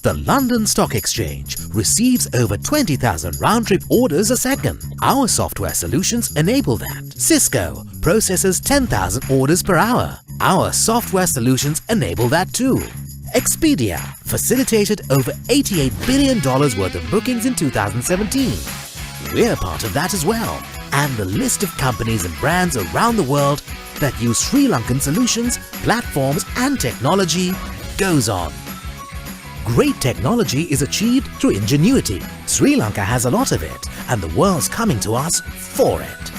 The London Stock Exchange receives over 20,000 round-trip orders a second. Our software solutions enable that. Cisco processes 10,000 orders per hour. Our software solutions enable that too. Expedia facilitated over $88 billion worth of bookings in 2017. We're part of that as well. And the list of companies and brands around the world that use Sri Lankan solutions, platforms and technology goes on. Great technology is achieved through ingenuity. Sri Lanka has a lot of it and the world's coming to us for it.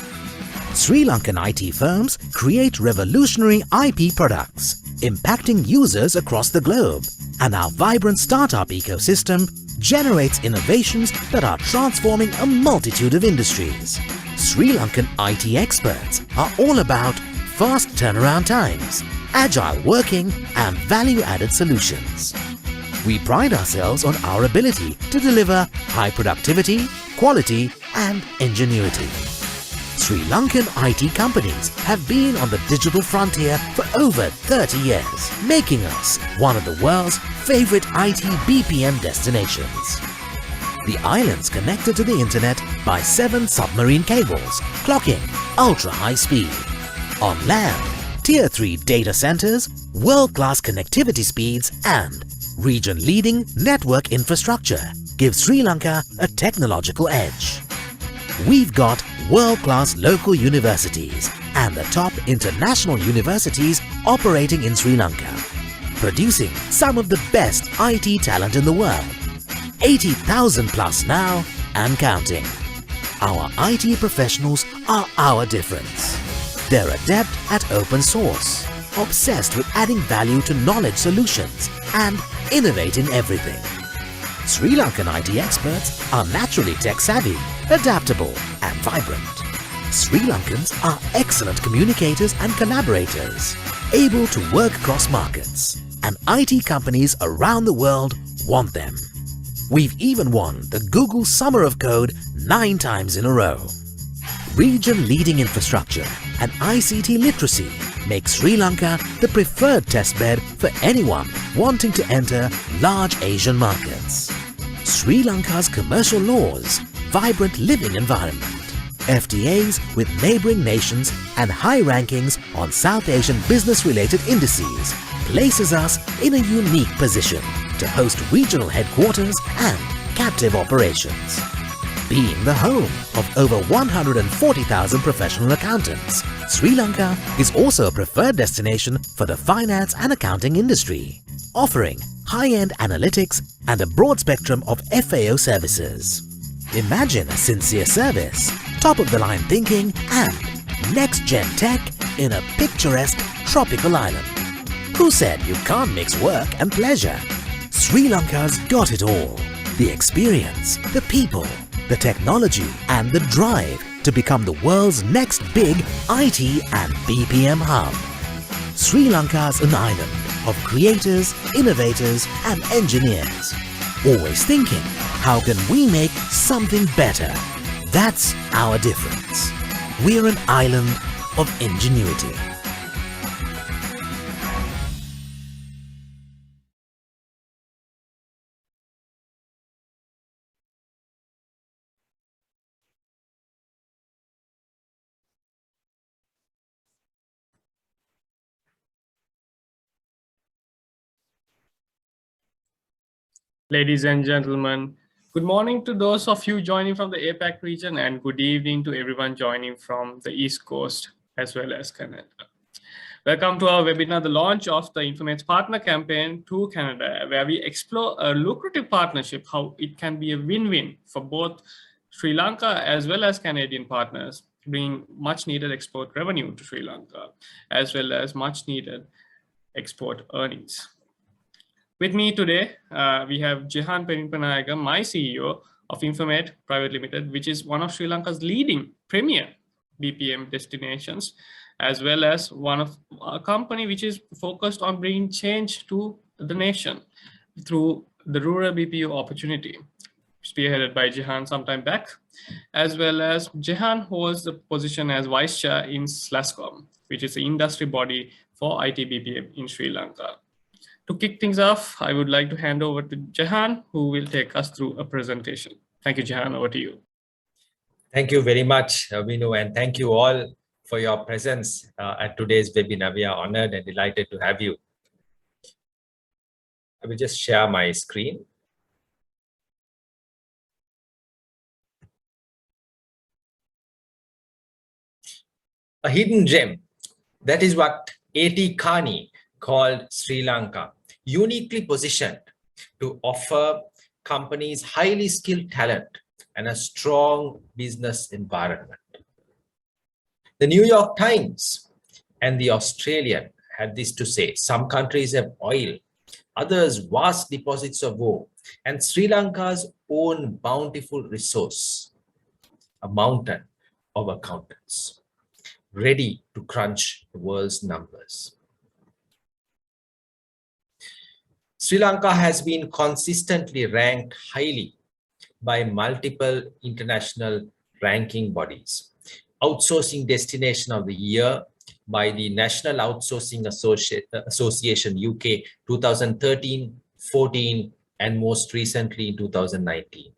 Sri Lankan IT firms create revolutionary IP products, impacting users across the globe. And our vibrant startup ecosystem generates innovations that are transforming a multitude of industries. Sri Lankan IT experts are all about fast turnaround times, agile working and value-added solutions. We pride ourselves on our ability to deliver high productivity, quality and ingenuity. Sri Lankan IT companies have been on the digital frontier for over 30 years, making us one of the world's favorite IT BPM destinations. The island's connected to the internet by 7 submarine cables, clocking ultra-high speed. On land, Tier 3 data centers, world-class connectivity speeds and region-leading network infrastructure give Sri Lanka a technological edge. We've got world-class local universities and the top international universities operating in Sri Lanka, producing some of the best IT talent in the world. 80,000 plus now and counting. Our IT professionals are our difference. They're adept at open source, obsessed with adding value to knowledge solutions and innovating everything. Sri Lankan IT experts are naturally tech-savvy, adaptable and vibrant. Sri Lankans are excellent communicators and collaborators, able to work across markets, and IT companies around the world want them. We've even won the Google Summer of Code 9 times in a row. Region-leading infrastructure and ICT literacy make Sri Lanka the preferred testbed for anyone wanting to enter large Asian markets. Sri Lanka's commercial laws, vibrant living environment, FTAs with neighboring nations and high rankings on South Asian business-related indices places us in a unique position to host regional headquarters and captive operations. Being the home of over 140,000 professional accountants, Sri Lanka is also a preferred destination for the finance and accounting industry, offering high-end analytics and a broad spectrum of FAO services. Imagine a sincere service, top-of-the-line thinking and next-gen tech in a picturesque tropical island. Who said you can't mix work and pleasure? Sri Lanka's got it all. The experience, the people, the technology and the drive to become the world's next big IT and BPM hub. Sri Lanka's an island of creators, innovators and engineers. Always thinking, how can we make something better? That's our difference. We're an island of ingenuity. Ladies and gentlemen, good morning to those of you joining from the APAC region and good evening to everyone joining from the East Coast as well as Canada. Welcome to our webinar, the launch of the Infomate's partner campaign to Canada, where we explore a lucrative partnership, how it can be a win-win for both Sri Lanka as well as Canadian partners, bringing much needed export revenue to Sri Lanka, as well as much needed export earnings. With me today, we have Jehan Perinpanayagam, my CEO of Infomate Private Limited, which is one of Sri Lanka's leading premier BPM destinations, as well as one of a company which is focused on bringing change to the nation through the rural BPO opportunity, spearheaded by Jehan sometime back, as well as Jehan holds the position as Vice Chair in SLASCOM, which is the industry body for IT BPM in Sri Lanka. To kick things off, I would like to hand over to Jahan, who will take us through a presentation. Thank you, Jahan. Over to you. Thank you very much, Vinu, and thank you all for your presence at today's webinar. We are honored and delighted to have you. I will just share my screen. A hidden gem. That is what A.T. Carney called Sri Lanka, uniquely positioned to offer companies highly skilled talent and a strong business environment. The New York Times and the Australian had this to say: some countries have oil, others vast deposits of ore, and Sri Lanka's own bountiful resource, a mountain of accountants, ready to crunch the world's numbers. Sri Lanka has been consistently ranked highly by multiple international ranking bodies. Outsourcing Destination of the Year by the National Outsourcing Association UK 2013, 14, and most recently in 2019.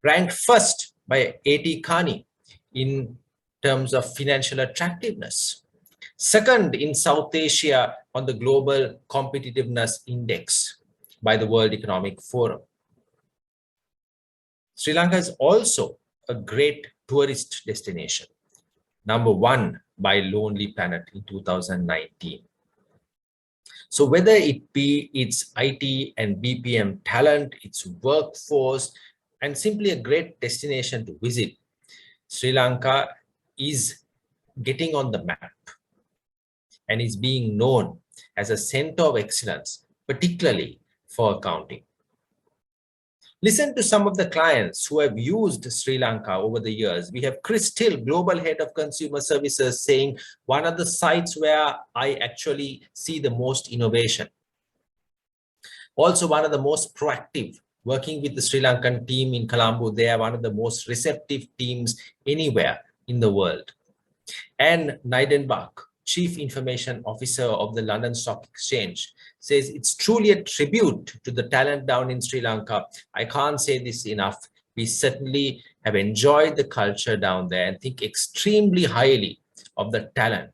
Ranked first by A.T. Carney in terms of financial attractiveness. Second in South Asia on the Global Competitiveness Index by the World Economic Forum. Sri Lanka is also a great tourist destination, #1 by Lonely Planet in 2019. So whether it be its IT and BPM talent, its workforce, and simply a great destination to visit, Sri Lanka is getting on the map and is being known as a center of excellence, particularly for accounting. Listen to some of the clients who have used Sri Lanka over the years. We have Chris Till, Global Head of Consumer Services, saying one of the sites where I actually see the most innovation. Also one of the most proactive, working with the Sri Lankan team in Colombo. They are one of the most receptive teams anywhere in the world. And Naidenbach, Chief Information Officer of the London Stock Exchange, says it's truly a tribute to the talent down in Sri Lanka. I can't say this enough. We certainly have enjoyed the culture down there and think extremely highly of the talent.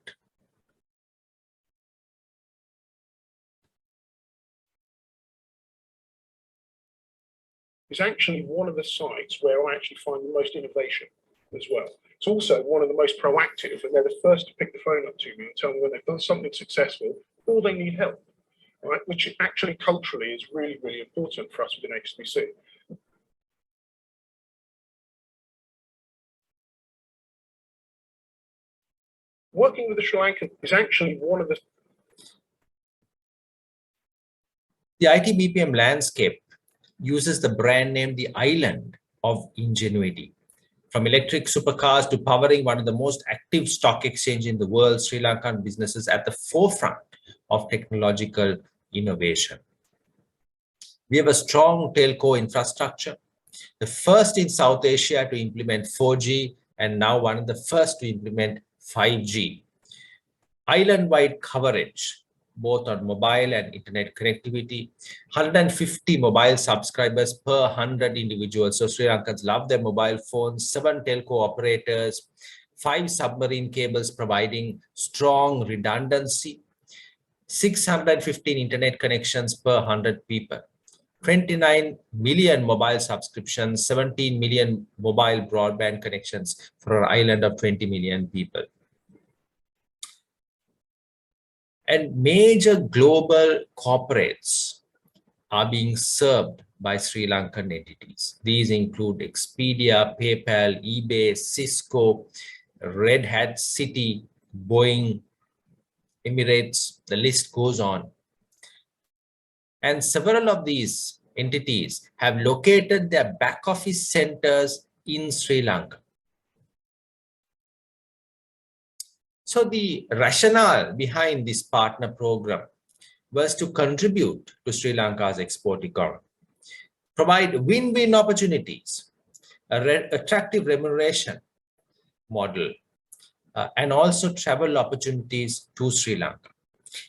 It's actually one of the sites where I actually find the most innovation as well. It's also one of the most proactive, and they're the first to pick the phone up to me and tell me when they've done something successful or they need help, right? Which actually culturally is really, really important for us within HSBC. Working with the Sri Lankan is actually one of the... The IT BPM landscape uses the brand name The Island of Ingenuity. From electric supercars to powering one of the most active stock exchange in the world, Sri Lankan businesses at the forefront of technological innovation. We have a strong telco infrastructure, the first in South Asia to implement 4G and now one of the first to implement 5G. Island-wide coverage, both on mobile and internet connectivity, 150 mobile subscribers per 100 individuals. So Sri Lankans love their mobile phones, 7 telco operators, 5 submarine cables providing strong redundancy, 615 internet connections per 100 people, 29 million mobile subscriptions, 17 million mobile broadband connections for an island of 20 million people. And major global corporates are being served by Sri Lankan entities. These include Expedia, PayPal, eBay, Cisco, Red Hat, Citi, Boeing, Emirates, the list goes on. And several of these entities have located their back office centers in Sri Lanka. So the rationale behind this partner program was to contribute to Sri Lanka's export economy, provide win-win opportunities, attractive remuneration model, and also travel opportunities to Sri Lanka.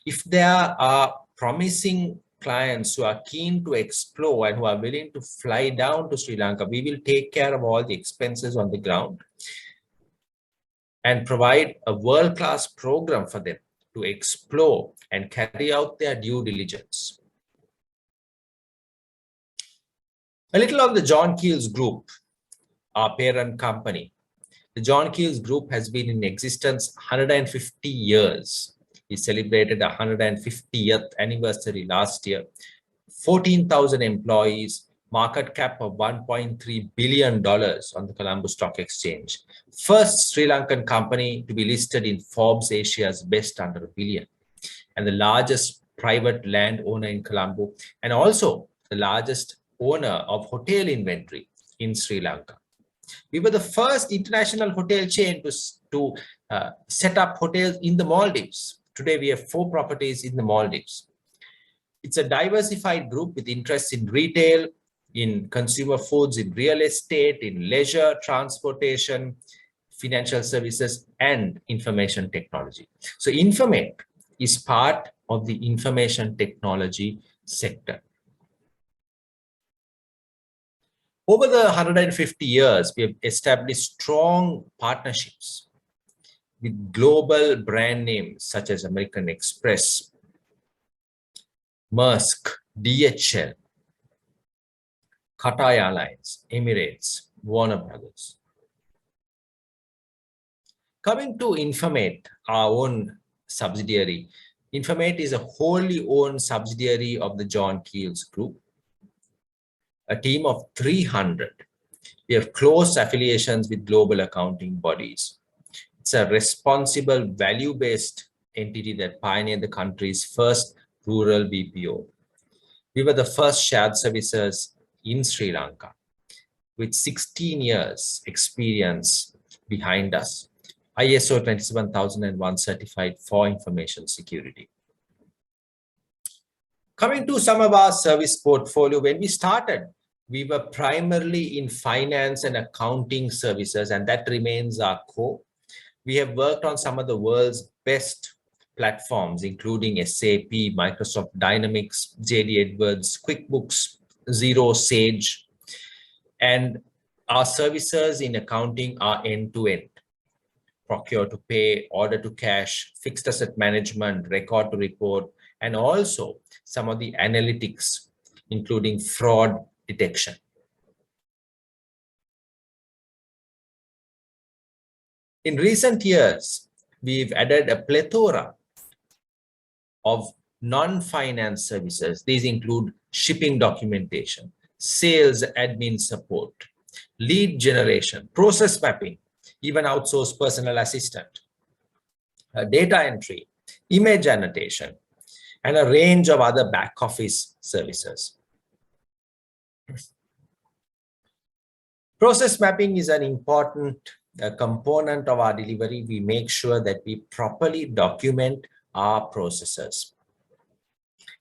If there are promising clients who are keen to explore and who are willing to fly down to Sri Lanka. We will take care of all the expenses on the ground and provide a world-class program for them to explore and carry out their due diligence. A little on the John Keells Group, our parent company. The John Keells Group has been in existence 150 years. We celebrated 150th anniversary last year. 14,000 employees, market cap of $1.3 billion on the Colombo Stock Exchange. First Sri Lankan company to be listed in Forbes Asia's Best Under a Billion, and the largest private land owner in Colombo, and also the largest owner of hotel inventory in Sri Lanka. We were the first international hotel chain to set up hotels in the Maldives. Today, we have 4 properties in the Maldives. It's a diversified group with interests in retail, in consumer foods, in real estate, in leisure, transportation, financial services, and information technology. So Infomate is part of the information technology sector. Over the 150 years, we have established strong partnerships with global brand names such as American Express, Maersk, DHL, Qatar Airlines, Emirates, Warner Brothers. Coming to Infomate, our own subsidiary, Infomate is a wholly owned subsidiary of the John Keells Group, a team of 300. We have close affiliations with global accounting bodies. It's a responsible, value-based entity that pioneered the country's first rural BPO. We were the first shared services in Sri Lanka with 16 years experience behind us. ISO 27001 certified for information security. Coming to some of our service portfolio, when we started, we were primarily in finance and accounting services, and that remains our core. We have worked on some of the world's best platforms, including SAP, Microsoft Dynamics, JD Edwards, QuickBooks, Xero, Sage, and our services in accounting are end-to-end. Procure to pay, order to cash, fixed asset management, record to report, and also some of the analytics, including fraud detection. In recent years, we've added a plethora of non-finance services. These include shipping documentation, sales admin support, lead generation, process mapping, even outsourced personal assistant, data entry, image annotation, and a range of other back office services. Process mapping is an important component of our delivery. We make sure that we properly document our processes.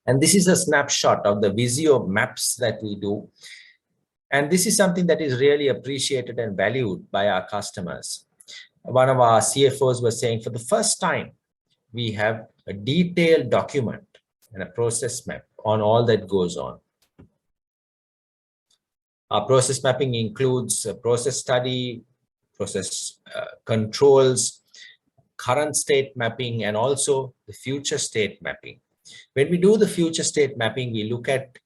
And this is a snapshot of the Visio maps that we do. And this is something that is really appreciated and valued by our customers. One of our CFOs was saying, for the first time, we have a detailed document and a process map on all that goes on. Our process mapping includes a process study, process controls, current state mapping, and also the future state mapping. When we do the future state mapping, we look at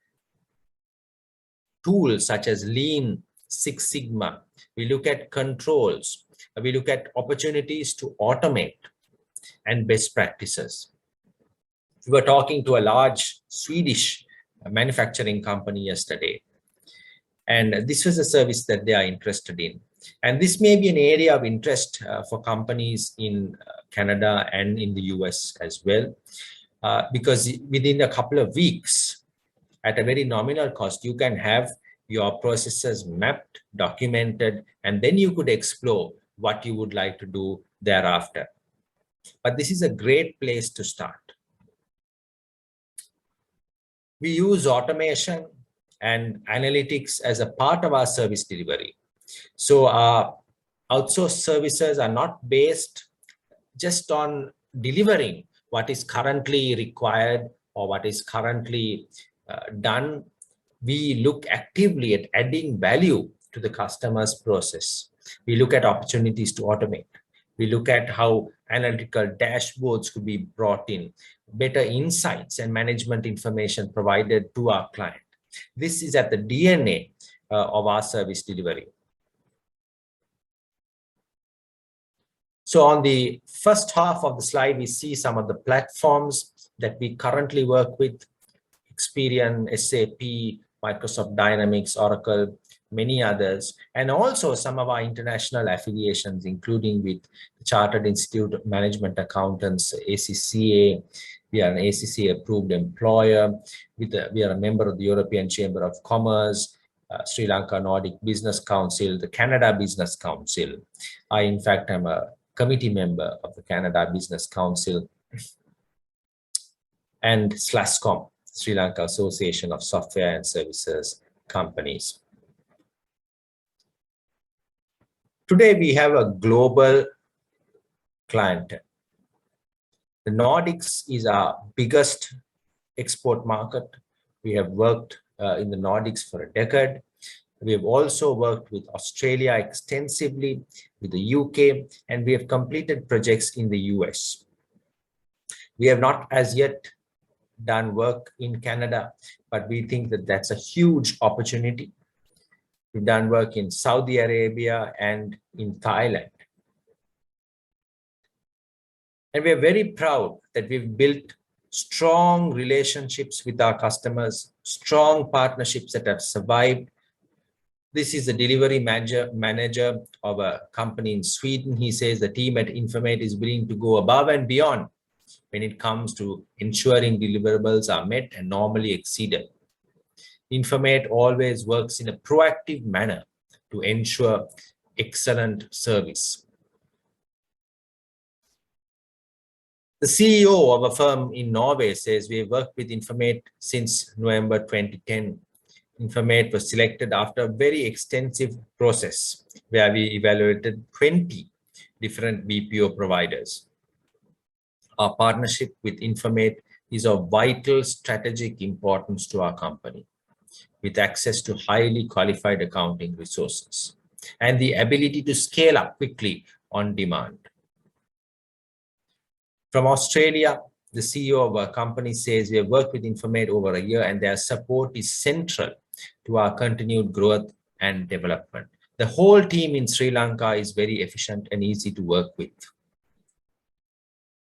tools such as Lean, Six Sigma. We look at controls. We look at opportunities to automate and best practices. We were talking to a large Swedish manufacturing company yesterday, and this was a service that they are interested in. And this may be an area of interest for companies in Canada and in the US as well, because within a couple of weeks, at a very nominal cost, you can have your processes mapped, documented, and then you could explore what you would like to do thereafter. But this is a great place to start. We use automation and analytics as a part of our service delivery. So our outsourced services are not based just on delivering what is currently required or what is currently done, we look actively at adding value to the customer's process. We look at opportunities to automate. We look at how analytical dashboards could be brought in, better insights and management information provided to our client. This is at the DNA of our service delivery. So on the first half of the slide, we see some of the platforms that we currently work with: Experian, SAP, Microsoft Dynamics, Oracle, many others, and also some of our international affiliations, including with the Chartered Institute of Management Accountants, ACCA. We are an ACCA approved employer. We are a member of the European Chamber of Commerce, Sri Lanka Nordic Business Council, the Canada Business Council. I, in fact, am a committee member of the Canada Business Council, and SLASCOM, Sri Lanka Association of Software and Services Companies. Today, we have a global clientele. The Nordics is our biggest export market. We have worked in the Nordics for a decade. We have also worked with Australia extensively, with the UK, and we have completed projects in the US. We have not as yet done work in Canada, but we think that that's a huge opportunity. We've done work in Saudi Arabia and in Thailand. And we are very proud that we've built strong relationships with our customers, strong partnerships that have survived. This is the delivery manager of a company in Sweden. He says the team at Infomate is willing to go above and beyond when it comes to ensuring deliverables are met and normally exceeded. Infomate always works in a proactive manner to ensure excellent service. The CEO of a firm in Norway says we have worked with Infomate since November 2010. Infomate was selected after a very extensive process where we evaluated 20 different BPO providers. Our partnership with Infomate is of vital strategic importance to our company, with access to highly qualified accounting resources and the ability to scale up quickly on demand. From Australia, the CEO of our company says we have worked with Infomate over a year and their support is central to our continued growth and development. The whole team in Sri Lanka is very efficient and easy to work with.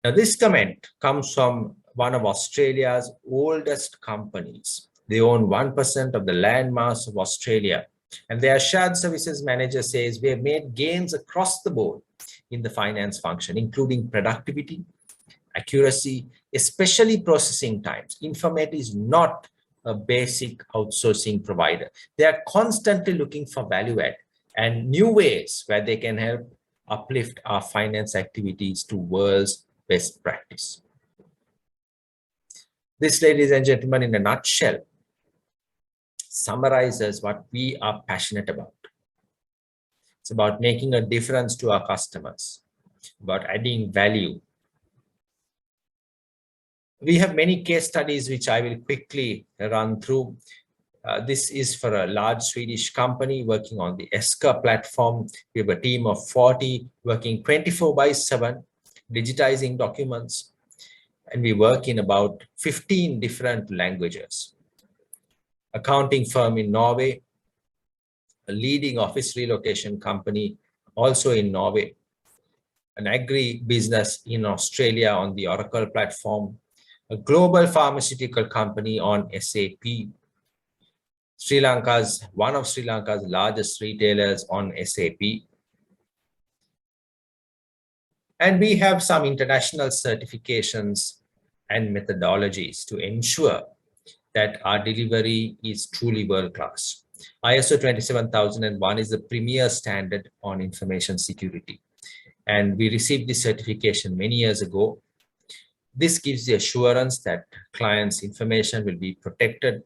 Now, this comment comes from one of Australia's oldest companies. They own 1% of the landmass of Australia, and their shared services manager says we have made gains across the board in the finance function, including productivity, accuracy, especially processing times. Infomate is not a basic outsourcing provider. They are constantly looking for value add and new ways where they can help uplift our finance activities to world's best practice. This, ladies and gentlemen, in a nutshell, summarizes what we are passionate about. It's about making a difference to our customers, about adding value. We have many case studies which I will quickly run through. This is for a large Swedish company working on the ESCA platform. We have a team of 40 working 24/7, digitizing documents, and we work in about 15 different languages. Accounting firm in Norway, a leading office relocation company also in Norway, an agri business in Australia on the Oracle platform, a global pharmaceutical company on SAP, one of Sri Lanka's largest retailers on SAP. And we have some international certifications and methodologies to ensure that our delivery is truly world-class. ISO 27001 is the premier standard on information security. And we received this certification many years ago. This gives the assurance that clients' information will be protected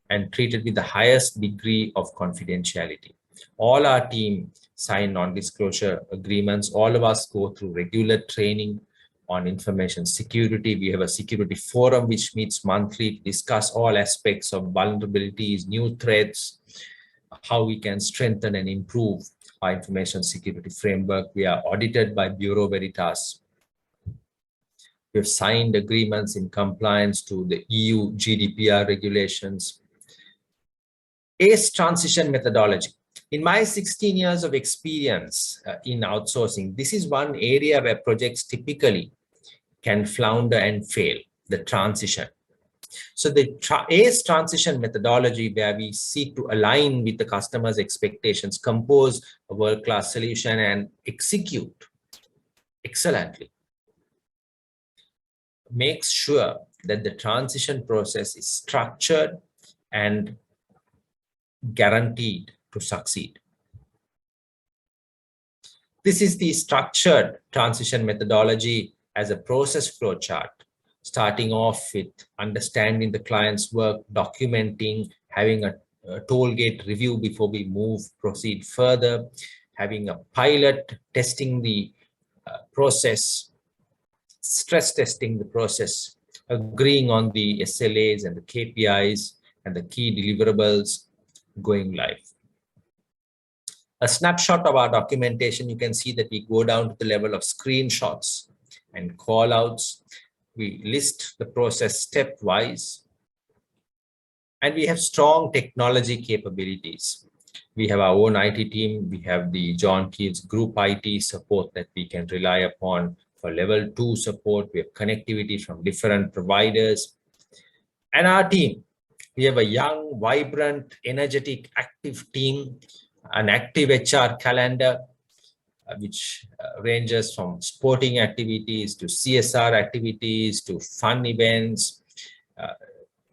and treated with the highest degree of confidentiality. All our team sign non-disclosure agreements. All of us go through regular training on information security. We have a security forum which meets monthly to discuss all aspects of vulnerabilities, new threats, how we can strengthen and improve our information security framework. We are audited by Bureau Veritas. We have signed agreements in compliance to the EU GDPR regulations. ACE transition methodology. In my 16 years of experience in outsourcing, this is one area where projects typically can flounder and fail, the transition. So the ACE transition methodology, where we seek to align with the customer's expectations, compose a world-class solution and execute excellently, makes sure that the transition process is structured and guaranteed to succeed. This is the structured transition methodology as a process flow chart, starting off with understanding the client's work, documenting, having a toll gate review before we proceed further, having a pilot, testing the process, stress testing the process, agreeing on the SLAs and the KPIs and the key deliverables, going live. A snapshot of our documentation, you can see that we go down to the level of screenshots and call outs. We list the process stepwise, and we have strong technology capabilities. We have our own IT team. We have the John Keel's group IT support that we can rely upon for level 2 support. We have connectivity from different providers. And our team, we have a young, vibrant, energetic, active team, an active HR calendar, which ranges from sporting activities to CSR activities to fun events.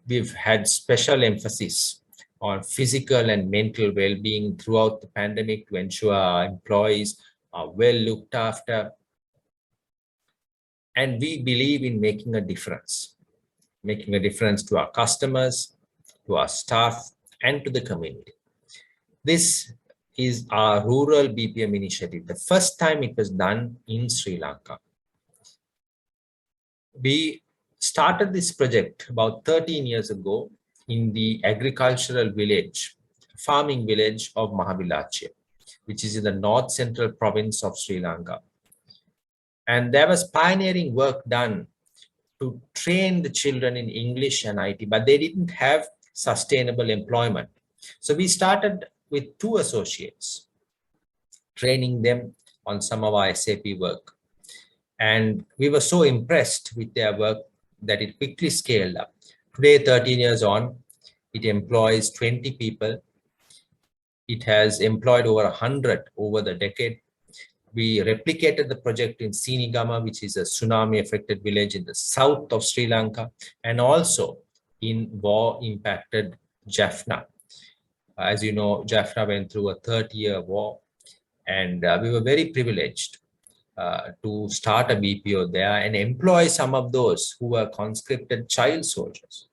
We've had special emphasis on physical and mental well-being throughout the pandemic to ensure our employees are well looked after. And we believe in making a difference to our customers, to our staff, and to the community. This is our rural BPM initiative. The first time it was done in Sri Lanka. We started this project about 13 years ago in the agricultural village, farming village of Mahavilachya, which is in the north central province of Sri Lanka. And there was pioneering work done to train the children in English and IT, but they didn't have sustainable employment. So we started with 2 associates, training them on some of our SAP work. And we were so impressed with their work that it quickly scaled up. Today, 13 years on, it employs 20 people. It has employed over 100 over the decade. We replicated the project in Sinigama, which is a tsunami-affected village in the south of Sri Lanka, and also in war-impacted Jaffna. As you know, Jaffna went through a 30-year war, and we were very privileged to start a BPO there and employ some of those who were conscripted child soldiers.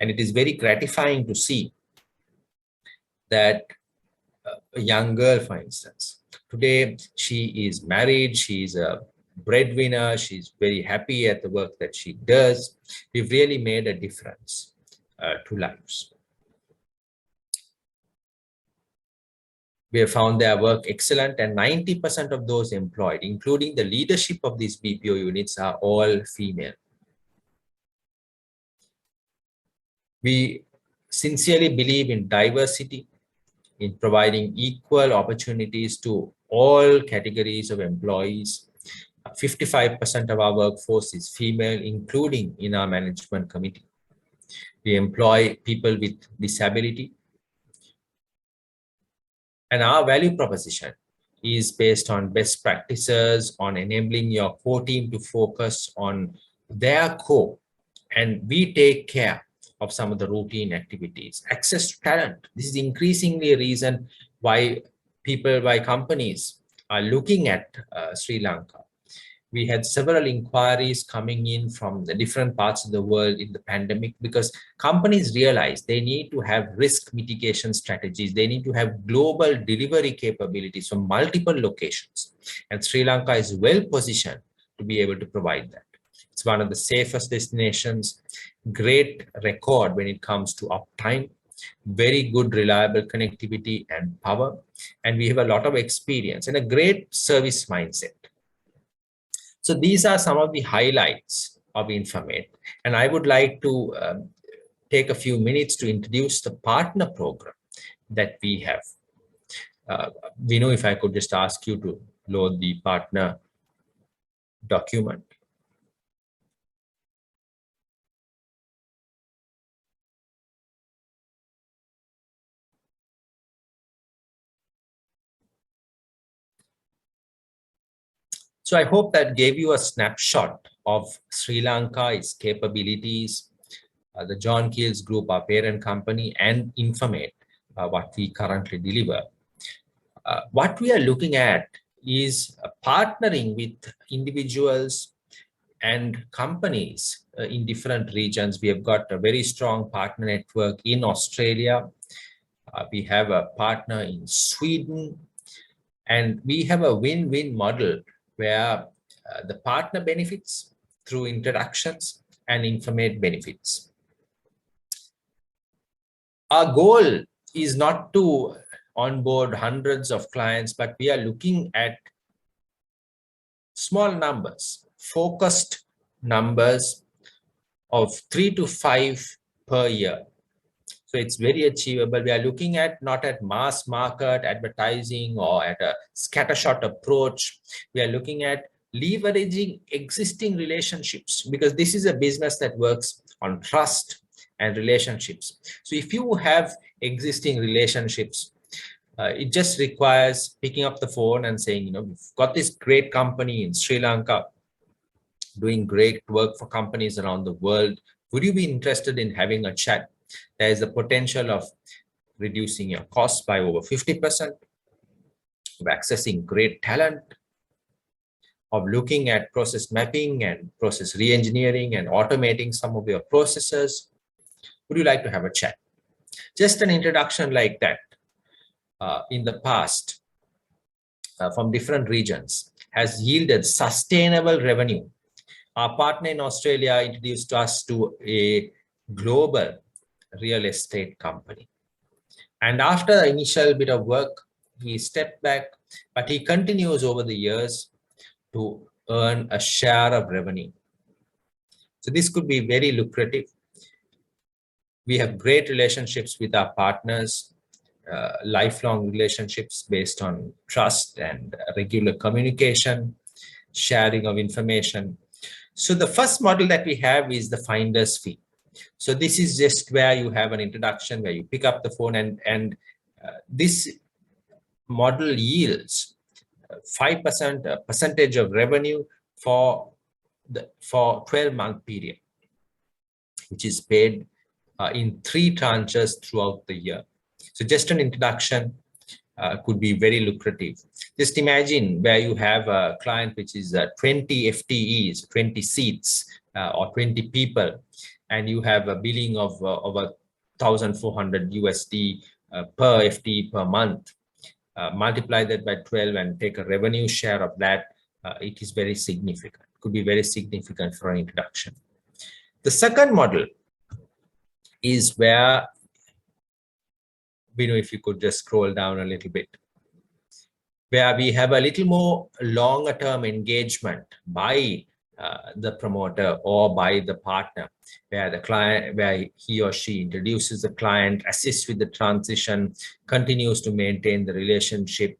And it is very gratifying to see that a young girl, for instance, today she is married, she is a breadwinner, she's very happy at the work that she does. We've really made a difference to lives. We have found their work excellent, and 90% of those employed, including the leadership of these BPO units, are all female. We sincerely believe in diversity, in providing equal opportunities to all categories of employees. 55% of our workforce is female, including in our management committee. We employ people with disability. And our value proposition is based on best practices, on enabling your core team to focus on their core. And we take care of some of the routine activities. Access to talent. This is increasingly a reason why companies are looking at Sri Lanka. We had several inquiries coming in from the different parts of the world in the pandemic because companies realized they need to have risk mitigation strategies. They need to have global delivery capabilities from multiple locations. And Sri Lanka is well positioned to to be able to provide that. It's one of the safest destinations, great record when it comes to uptime, very good reliable connectivity and power, and we have a lot of experience and a great service mindset. So these are some of the highlights of Infomate, and I would like to take a few minutes to introduce the partner program that we have. Vinu, if I could just ask you to load the partner document. So I hope that gave you a snapshot of Sri Lanka, its capabilities, the John Keel's Group, our parent company, and Infomate, what we currently deliver. What we are looking at is partnering with individuals and companies in different regions. We have got a very strong partner network in Australia. We have a partner in Sweden, and we have a win-win model where the partner benefits through introductions and Infomate benefits. Our goal is not to onboard hundreds of clients, but we are looking at small numbers, focused numbers of 3 to 5 per year. So it's very achievable. We are looking at not at mass market advertising or at a scattershot approach. We are looking at leveraging existing relationships, because this is a business that works on trust and relationships. So if you have existing relationships, it just requires picking up the phone and saying, you know, we've got this great company in Sri Lanka doing great work for companies around the world. Would you be interested in having a chat? There is the potential of reducing your costs by over 50%, of accessing great talent, of looking at process mapping and process re-engineering and automating some of your processes. Would you like to have a chat? Just an introduction like that in the past from different regions has yielded sustainable revenue. Our partner in Australia introduced us to a global real estate company. And after the initial bit of work, he stepped back, but he continues over the years to earn a share of revenue. So this could be very lucrative. We have great relationships with our partners, lifelong relationships based on trust and regular communication, sharing of information. So the first model that we have is the finder's fee. So this is just where you have an introduction, where you pick up the phone, and this model yields 5% percentage of revenue for 12-month period, which is paid in 3 tranches throughout the year. So just an introduction could be very lucrative. Just imagine where you have a client which is 20 FTEs, 20 seats, or 20 people, and you have a billing of over $1,400 per FTE per month. Multiply that by 12 and take a revenue share of that. It is very significant. Could be very significant for an introduction. The second model is where, if you could just scroll down a little bit, where we have a little more longer term engagement by the promoter or by the partner, where the client, where he or she introduces the client, assists with the transition, continues to maintain the relationship,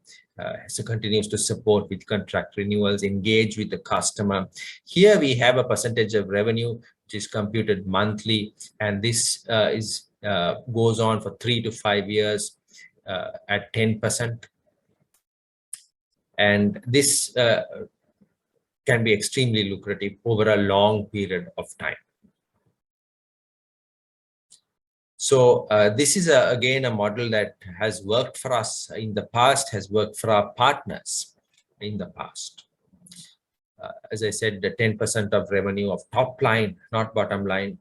so continues to support with contract renewals, engage with the customer. Here we have a percentage of revenue which is computed monthly, and this goes on for 3 to 5 years at 10%. And this can be extremely lucrative over a long period of time. So this is again a model that has worked for us in the past, has worked for our partners in the past. As I said, the 10% of revenue of top line, not bottom line,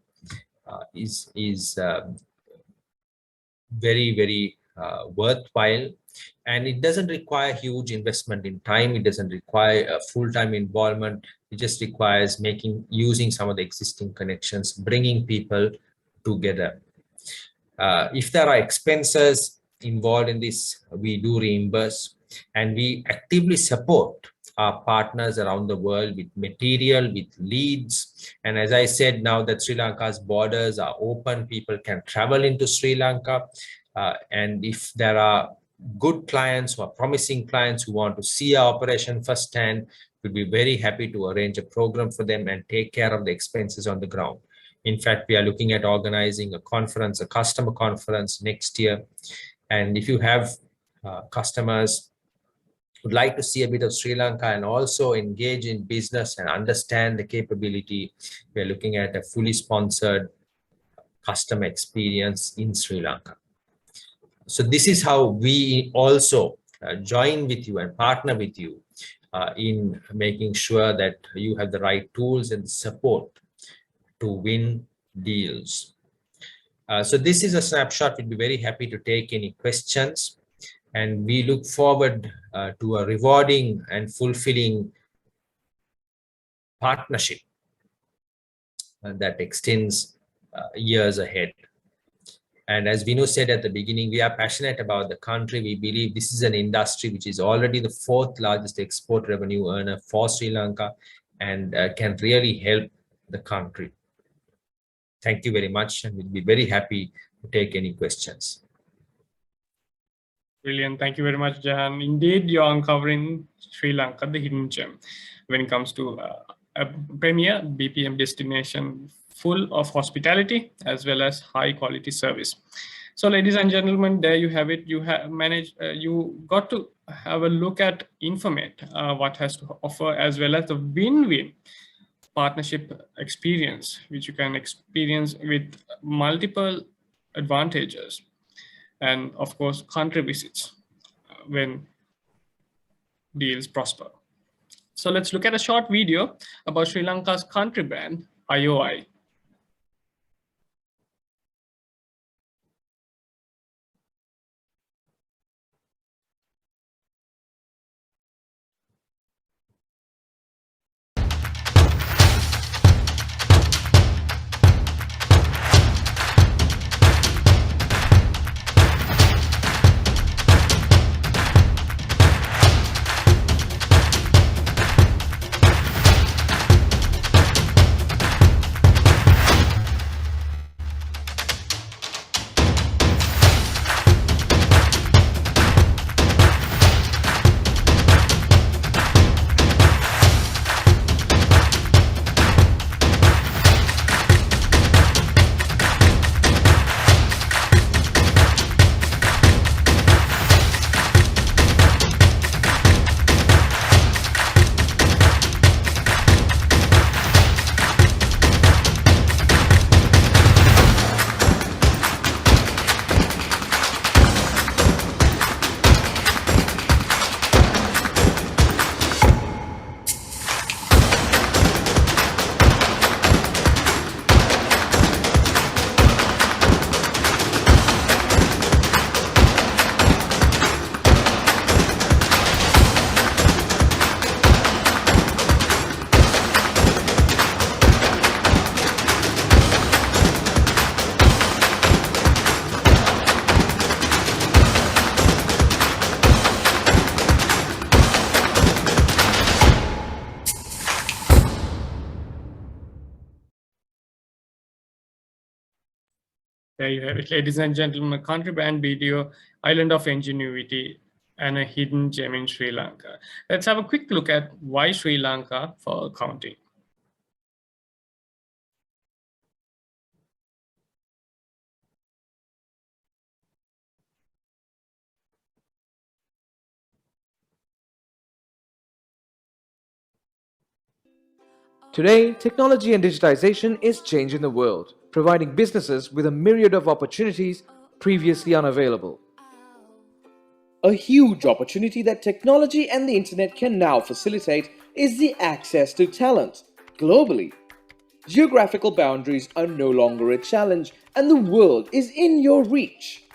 is very, very worthwhile, and it doesn't require huge investment in time. It doesn't require a full-time involvement. It just requires using some of the existing connections, bringing people together. If there are expenses involved in this, we do reimburse, and we actively support our partners around the world with material, with leads. And as I said, now that Sri Lanka's borders are open, people can travel into Sri Lanka. And if there are good clients or promising clients who want to see our operation firsthand, we'd be very happy to arrange a program for them and take care of the expenses on the ground. In fact, we are looking at organizing a conference, a customer conference next year. And if you have customers who would like to see a bit of Sri Lanka and also engage in business and understand the capability, we are looking at a fully sponsored customer experience in Sri Lanka. So this is how we also join with you and partner with you in making sure that you have the right tools and support to win deals. So this is a snapshot. We'd be very happy to take any questions, and we look forward to a rewarding and fulfilling partnership that extends years ahead. And as Vinu said at the beginning, we are passionate about the country. We believe this is an industry which is already the 4th largest export revenue earner for Sri Lanka and can really help the country. Thank you very much, and we'll be very happy to take any questions. Brilliant. Thank you very much, Jahan. Indeed, you're uncovering Sri Lanka, the hidden gem, when it comes to a premier BPM destination full of hospitality as well as high quality service. So, ladies and gentlemen, there you have it. You have managed, you got to have a look at Infomate, what has to offer, as well as the win-win partnership experience, which you can experience with multiple advantages. And of course, country visits when deals prosper. So let's look at a short video about Sri Lanka's country brand, IOI. There you have it, ladies and gentlemen, a country brand video, Island of Ingenuity, and a hidden gem in Sri Lanka. Let's have a quick look at why Sri Lanka for accounting. Today, technology and digitization is changing the world, providing businesses with a myriad of opportunities previously unavailable. A huge opportunity that technology and the internet can now facilitate is the access to talent globally. Geographical boundaries are no longer a challenge, and the world is in your reach.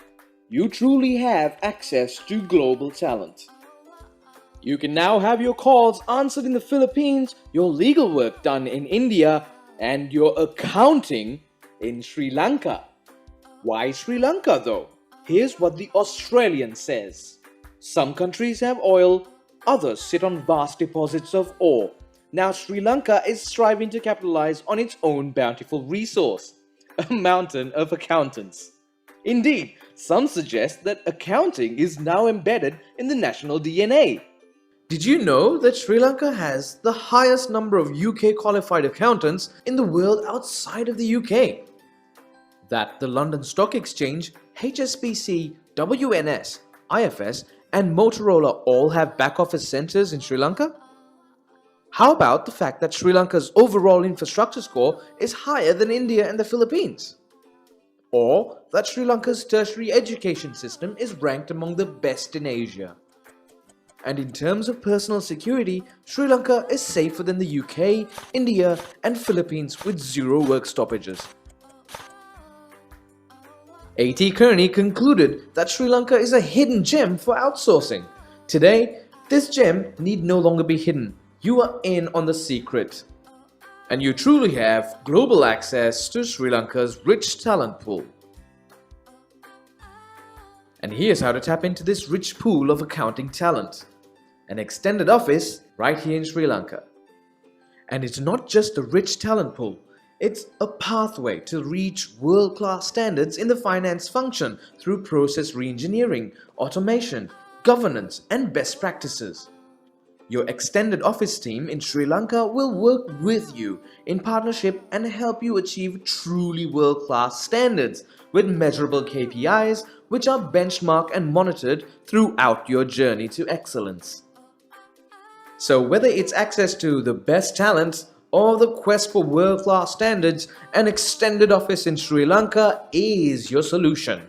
you truly have access to global talent. You can now have your calls answered in the Philippines, your legal work done in India, and your accounting in Sri Lanka. Why Sri Lanka though? Here's what the Australian says. Some countries have oil, others sit on vast deposits of ore. Now Sri Lanka is striving to capitalize on its own bountiful resource, a mountain of accountants. Indeed, some suggest that accounting is now embedded in the national DNA. Did you know that Sri Lanka has the highest number of UK qualified accountants in the world outside of the UK? That the London Stock Exchange, HSBC, WNS, IFS, and Motorola all have back office centers in Sri Lanka? How about the fact that Sri Lanka's overall infrastructure score is higher than India and the Philippines? Or that Sri Lanka's tertiary education system is ranked among the best in Asia? And in terms of personal security, Sri Lanka is safer than the UK, India, and Philippines with zero work stoppages. A.T. Kearney concluded that Sri Lanka is a hidden gem for outsourcing. Today, this gem need no longer be hidden. You are in on the secret. And you truly have global access to Sri Lanka's rich talent pool. And here's how to tap into this rich pool of accounting talent. An extended office right here in Sri Lanka. And it's not just a rich talent pool. It's a pathway to reach world-class standards in the finance function through process reengineering, automation, governance, and best practices. Your extended office team in Sri Lanka will work with you in partnership and help you achieve truly world-class standards with measurable KPIs which are benchmarked and monitored throughout your journey to excellence. So whether it's access to the best talent or the quest for world-class standards, an extended office in Sri Lanka is your solution.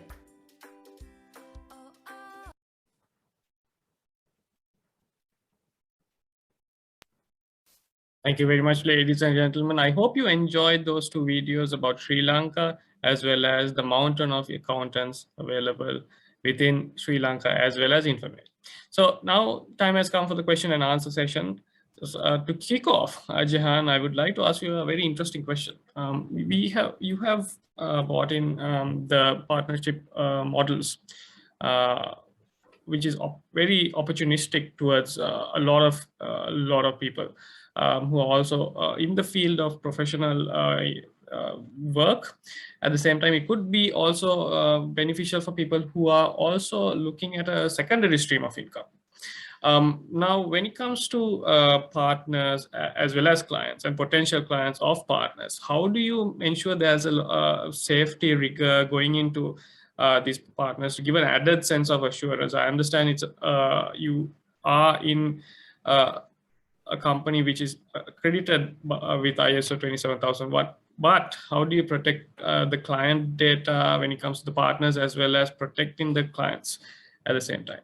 Thank you very much, ladies and gentlemen. I hope you enjoyed those two videos about Sri Lanka as well as the mountain of accountants available within Sri Lanka as well as Infomate. So now time has come for the question and answer session. To kick off, Jahan, I would like to ask you a very interesting question. You have brought in the partnership models, which is very opportunistic towards a lot of people who are also in the field of professional work. At the same time, it could be also beneficial for people who are also looking at a secondary stream of income. Now, when it comes to partners as well as clients and potential clients of partners, how do you ensure there's a safety rigor going into these partners to give an added sense of assurance? I understand it's you are in a company which is accredited with ISO 27001, but how do you protect the client data when it comes to the partners as well as protecting the clients at the same time?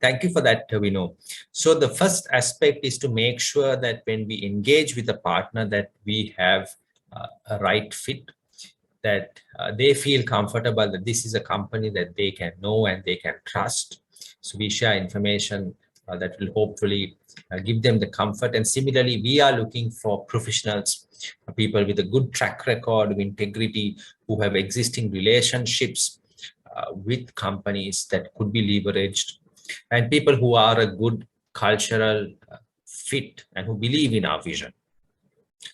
Thank you for that, Vino. So the first aspect is to make sure that when we engage with a partner that we have a right fit, that they feel comfortable that this is a company that they can know and they can trust. So we share information that will hopefully give them the comfort. And similarly, we are looking for professionals, people with a good track record of integrity, who have existing relationships with companies that could be leveraged, and people who are a good cultural fit and who believe in our vision.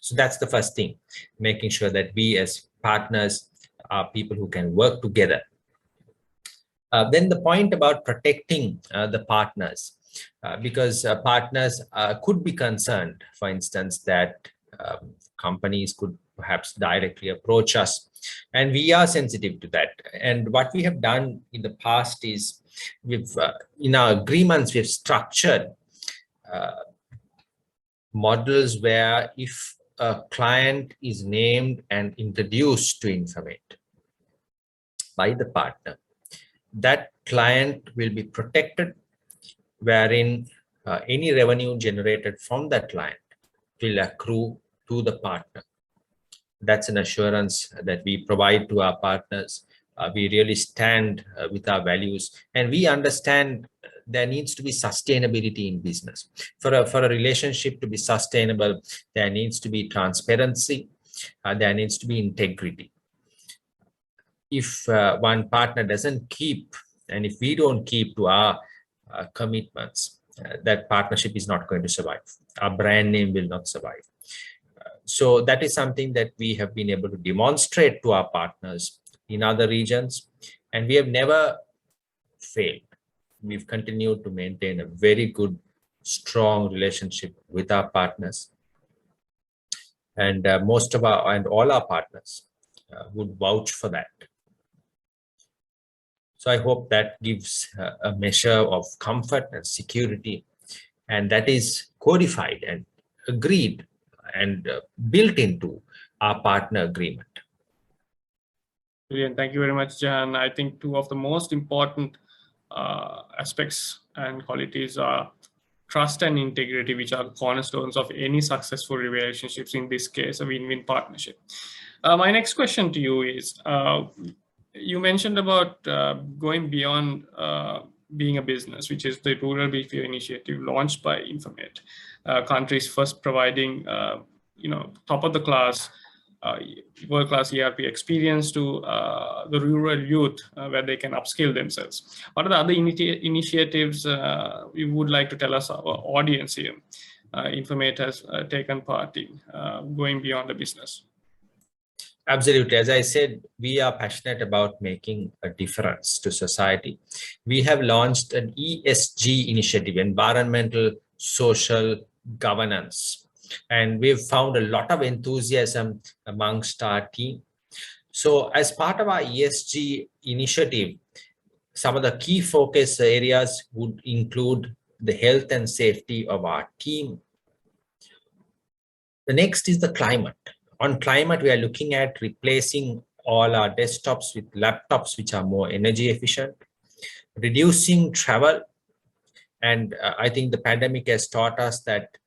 So that's the first thing, making sure that we as partners are people who can work together. Then the point about protecting the partners, because partners could be concerned, for instance, that companies could perhaps directly approach us, and we are sensitive to that. And what we have done in the past is we've in our agreements we've structured models where if a client is named and introduced to Infomate by the partner, that client will be protected, wherein any revenue generated from that client will accrue to the partner. That's an assurance that we provide to our partners. We really stand with our values, and we understand there needs to be sustainability in business. For a relationship to be sustainable, there needs to be transparency, there needs to be integrity. If one partner doesn't keep, and if we don't keep to our commitments, that partnership is not going to survive. Our brand name will not survive. So that is something that we have been able to demonstrate to our partners in other regions, and we have never failed. We've continued to maintain a very good, strong relationship with our partners, and most of our and all our partners would vouch for that. So I hope that gives a measure of comfort and security, and that is codified and agreed and built into our partner agreement. Brilliant. Thank you very much, Jahan. I think two of the most important aspects and qualities are trust and integrity, which are cornerstones of any successful relationships, in this case, a win-win partnership. My next question to you is, you mentioned about going beyond being a business, which is the Rural BPO initiative launched by Infomate, countries first providing top of the class world-class ERP experience to the rural youth where they can upskill themselves. What are the other initiatives you would like to tell us, our audience here, Infomate has taken part in going beyond the business? Absolutely. As I said, we are passionate about making a difference to society. We have launched an ESG initiative, environmental, social governance, and we've found a lot of enthusiasm amongst our team. So as part of our ESG initiative, some of the key focus areas would include the health and safety of our team. The next is the climate. On climate, we are looking at replacing all our desktops with laptops, which are more energy efficient, reducing travel. And I think the pandemic has taught us that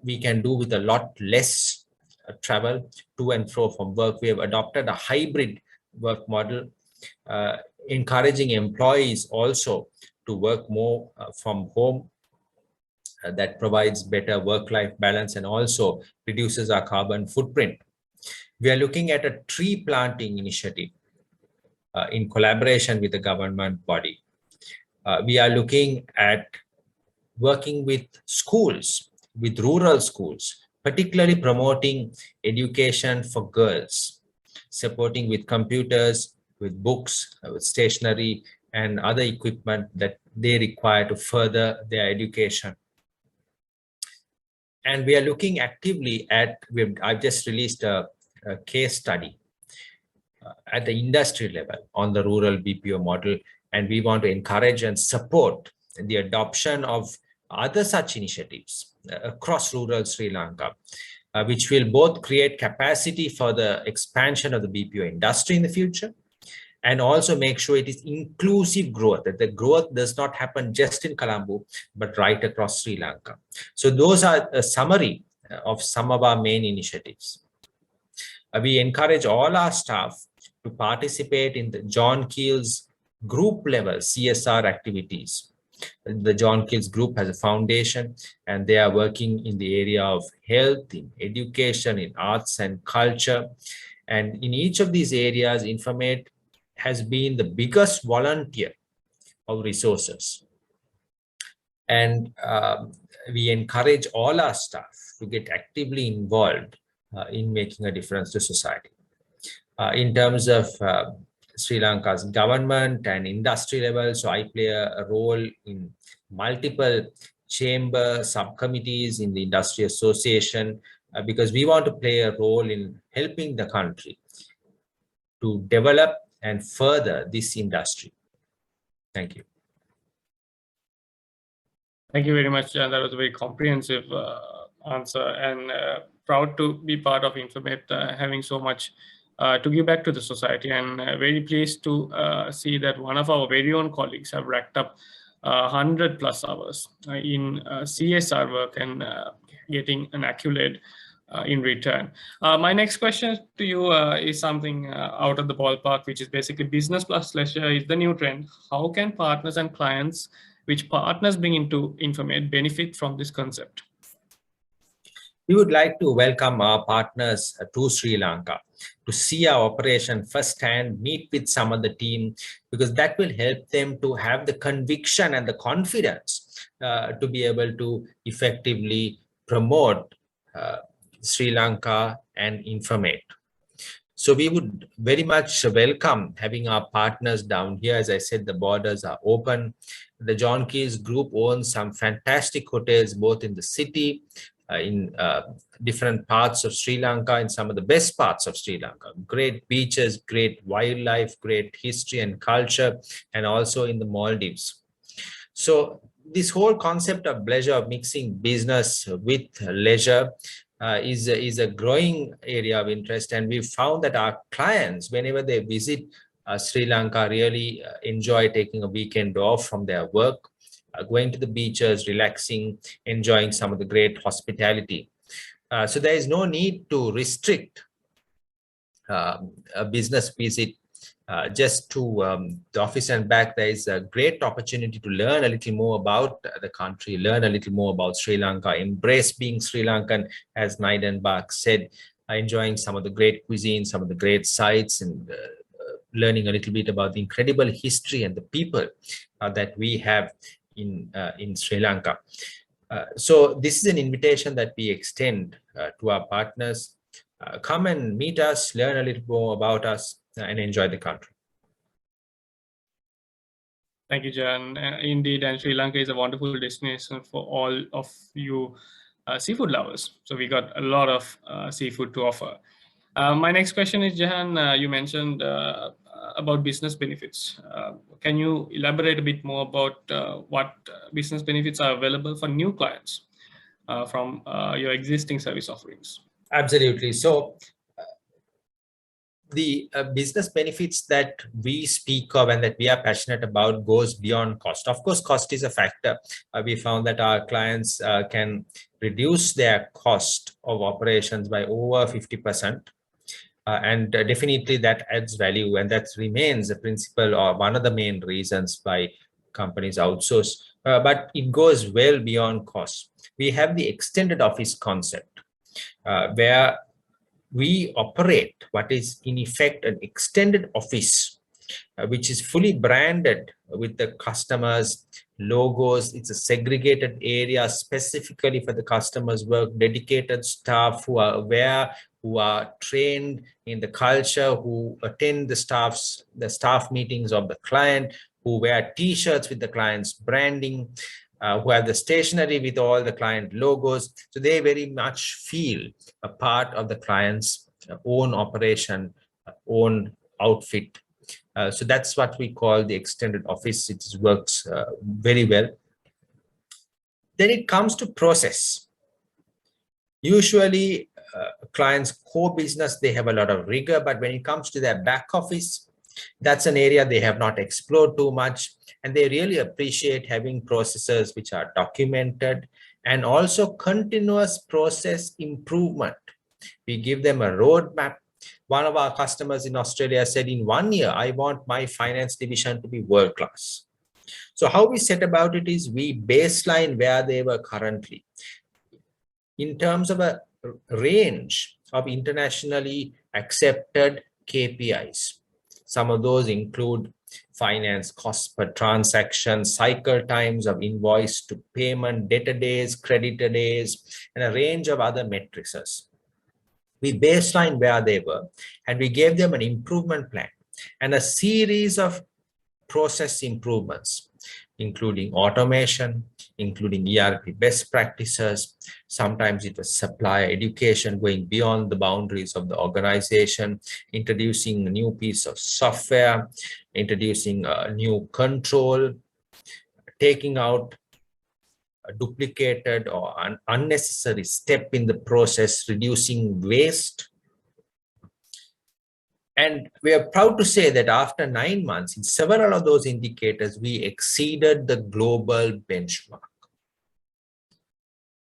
we can do with a lot less travel to and fro from work. We have adopted a hybrid work model, encouraging employees also to work more from home. That provides better work-life balance and also reduces our carbon footprint. We are looking at a tree planting initiative in collaboration with the government body. We are looking at working with schools, with rural schools, particularly promoting education for girls, supporting with computers, with books, with stationery, and other equipment that they require to further their education. And we are looking actively at, I've just released a case study at the industry level on the rural BPO model, and we want to encourage and support the adoption of other such initiatives across rural Sri Lanka, which will both create capacity for the expansion of the BPO industry in the future, and also make sure it is inclusive growth, that the growth does not happen just in Colombo, but right across Sri Lanka. So those are a summary of some of our main initiatives. We encourage all our staff to participate in the John Keel's group level CSR activities. The John Keel's group has a foundation, and they are working in the area of health, in education, in arts and culture. And in each of these areas, Infomate has been the biggest volunteer of resources. And we encourage all our staff to get actively involved in making a difference to society. In terms of Sri Lanka's government and industry level, so I play a role in multiple chamber subcommittees in the industry association, because we want to play a role in helping the country to develop and further this industry. Thank you. Thank you very much. That was a very comprehensive answer, and proud to be part of Infomate, having so much to give back to the society, and very pleased to see that one of our very own colleagues have racked up 100+ hours in CSR work and getting an accolade in return. My next question to you is something out of the ballpark, which is basically business plus leisure is the new trend. How can partners and clients which partners bring into Infomate benefit from this concept? We would like to welcome our partners to Sri Lanka to see our operation firsthand, meet with some of the team, because that will help them to have the conviction and the confidence to be able to effectively promote Sri Lanka and Infomate. So we would very much welcome having our partners down here. As I said, the borders are open. The John Keys Group owns some fantastic hotels, both in the city, in different parts of Sri Lanka, in some of the best parts of Sri Lanka. Great beaches, great wildlife, great history and culture, and also in the Maldives. So this whole concept of leisure, of mixing business with leisure, is a growing area of interest, and we've found that our clients, whenever they visit Sri Lanka, really enjoy taking a weekend off from their work, going to the beaches, relaxing, enjoying some of the great hospitality. So there is no need to restrict a business visit just to the office and back. There is a great opportunity to learn a little more about the country, learn a little more about Sri Lanka, embrace being Sri Lankan, as Naidenbach said, enjoying some of the great cuisine, some of the great sites, and learning a little bit about the incredible history and the people that we have in Sri Lanka. So this is an invitation that we extend to our partners. Come and meet us, learn a little more about us, and enjoy the country. Thank you, Jan. Indeed, and Sri Lanka is a wonderful destination for all of you seafood lovers. So we got a lot of seafood to offer. My next question is, Jahan, you mentioned about business benefits. Can you elaborate a bit more about what business benefits are available for new clients from your existing service offerings? Absolutely. So the business benefits that we speak of and that we are passionate about goes beyond cost. Of course, cost is a factor. We found that our clients can reduce their cost of operations by over 50%. And definitely that adds value, and that remains a principle or one of the main reasons why companies outsource. But it goes well beyond cost. We have the extended office concept, where we operate what is in effect an extended office, which is fully branded with the customers' logos. It's a segregated area specifically for the customers' work, dedicated staff who are aware, who are trained in the culture, who attend the staff meetings of the client, who wear T-shirts with the client's branding, who have the stationery with all the client logos. So they very much feel a part of the client's own operation, own outfit. So that's what we call the extended office. It works very well. Then it comes to process. Usually clients' core business, they have a lot of rigor, but when it comes to their back office, that's an area they have not explored too much, and they really appreciate having processes which are documented and also continuous process improvement. We give them a roadmap. One of our customers in Australia said, in 1 year, I want my finance division to be world class. So how we set about it is we baseline where they were currently in terms of a range of internationally accepted KPIs. Some of those include finance costs per transaction, cycle times of invoice to payment, debtor days, creditor days, and a range of other metrics. We baseline where they were, and we gave them an improvement plan and a series of process improvements, including automation, including ERP best practices. Sometimes it was supplier education, going beyond the boundaries of the organization, introducing a new piece of software, introducing a new control, taking out a duplicated or an unnecessary step in the process, reducing waste. And we are proud to say that after 9 months, in several of those indicators, we exceeded the global benchmark.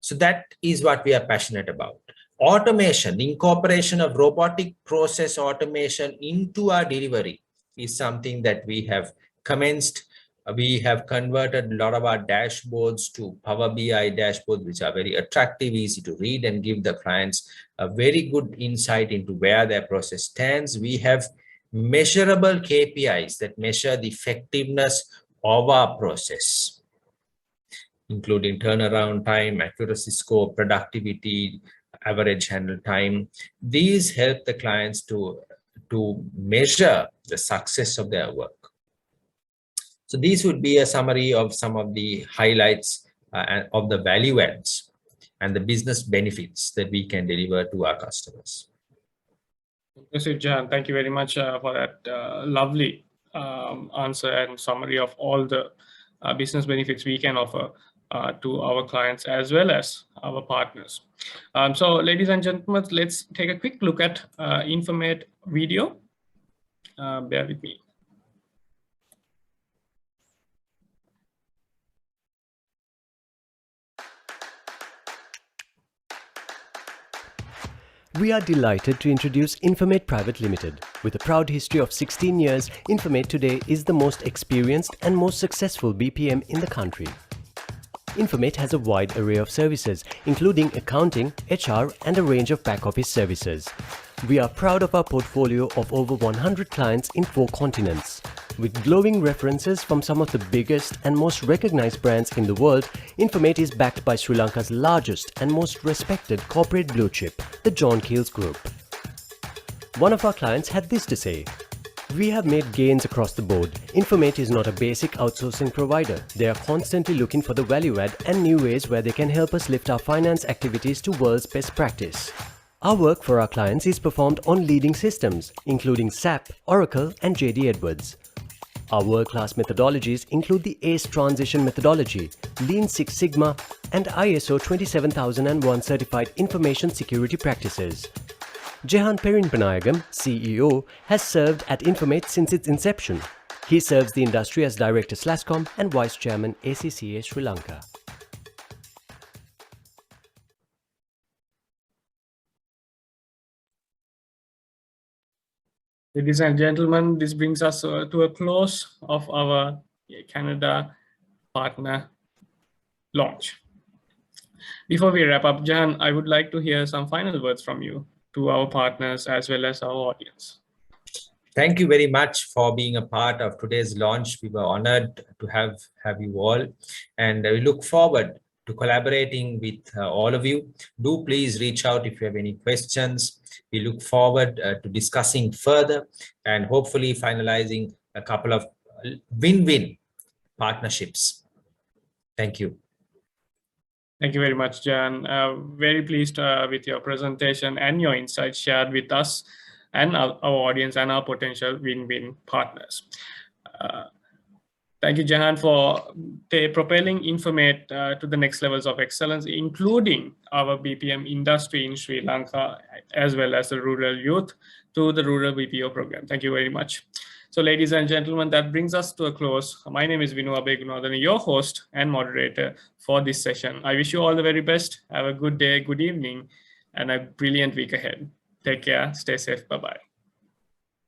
So that is what we are passionate about. Automation, the incorporation of robotic process automation into our delivery is something that we have commenced. We have converted a lot of our dashboards to Power BI dashboards, which are very attractive, easy to read, and give the clients a very good insight into where their process stands. We have measurable KPIs that measure the effectiveness of our process, including turnaround time, accuracy score, productivity, average handle time. These help the clients to measure the success of their work. So these would be a summary of some of the highlights of the value adds and the business benefits that we can deliver to our customers. Mr. Jahan, thank you very much for that lovely answer and summary of all the business benefits we can offer to our clients as well as our partners. So ladies and gentlemen, let's take a quick look at Infomate video. Bear with me. We are delighted to introduce Infomate Private Limited. With a proud history of 16 years, Infomate today is the most experienced and most successful BPM in the country. Infomate has a wide array of services, including accounting, HR, and a range of back-office services. We are proud of our portfolio of over 100 clients in 4 continents. With glowing references from some of the biggest and most recognized brands in the world, Infomate is backed by Sri Lanka's largest and most respected corporate blue chip, the John Keells Group. One of our clients had this to say: "We have made gains across the board. Infomate is not a basic outsourcing provider. They are constantly looking for the value add and new ways where they can help us lift our finance activities to world's best practice." Our work for our clients is performed on leading systems, including SAP, Oracle, and JD Edwards. Our world-class methodologies include the ACE transition methodology, Lean Six Sigma, and ISO 27001 certified information security practices. Jehan Perinpanayagam, CEO, has served at Infomate since its inception. He serves the industry as Director /Com and Vice Chairman ACCA Sri Lanka. Ladies and gentlemen, this brings us to a close of our Canada partner launch. Before we wrap up, Jan, I would like to hear some final words from you to our partners as well as our audience. Thank you very much for being a part of today's launch. We were honored to have you all, and we look forward to collaborating with all of you. Do please reach out if you have any questions. We look forward to discussing further and hopefully finalizing a couple of win-win partnerships. Thank you. Thank you very much, Jan. Very pleased with your presentation and your insights shared with us and our audience and our potential win-win partners. Thank you, Jahan, for propelling Infomate to the next levels of excellence, including our BPM industry in Sri Lanka, as well as the rural youth to the rural BPO program. Thank you very much. So ladies and gentlemen, that brings us to a close. My name is Vinu Abegunadhan, your host and moderator for this session. I wish you all the very best. Have a good day, good evening, and a brilliant week ahead. Take care. Stay safe. Bye-bye.